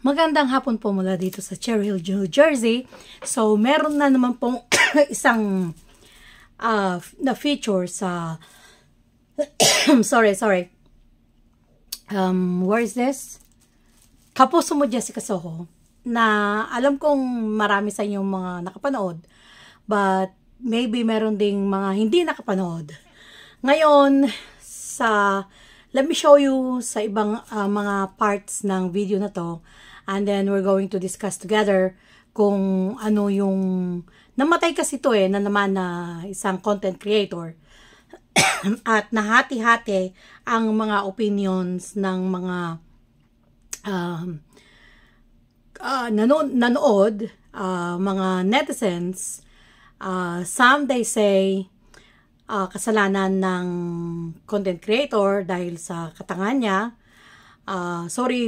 Magandang hapon po mula dito sa Cherry Hill, New Jersey. So, meron na naman pong isang na feature sa sorry. Where is this? Kapuso mo, Jessica Soho, na alam kong marami sa inyong mga nakapanood, but maybe meron ding mga hindi nakapanood. Ngayon, let me show you sa ibang mga parts ng video na to, and then we're going to discuss together kung ano yung namatay kasi to na naman na isang content creator at nahati-hati ang mga opinions ng mga nanood, mga netizens. Some they say kasalanan ng content creator dahil sa katangan niya. Sorry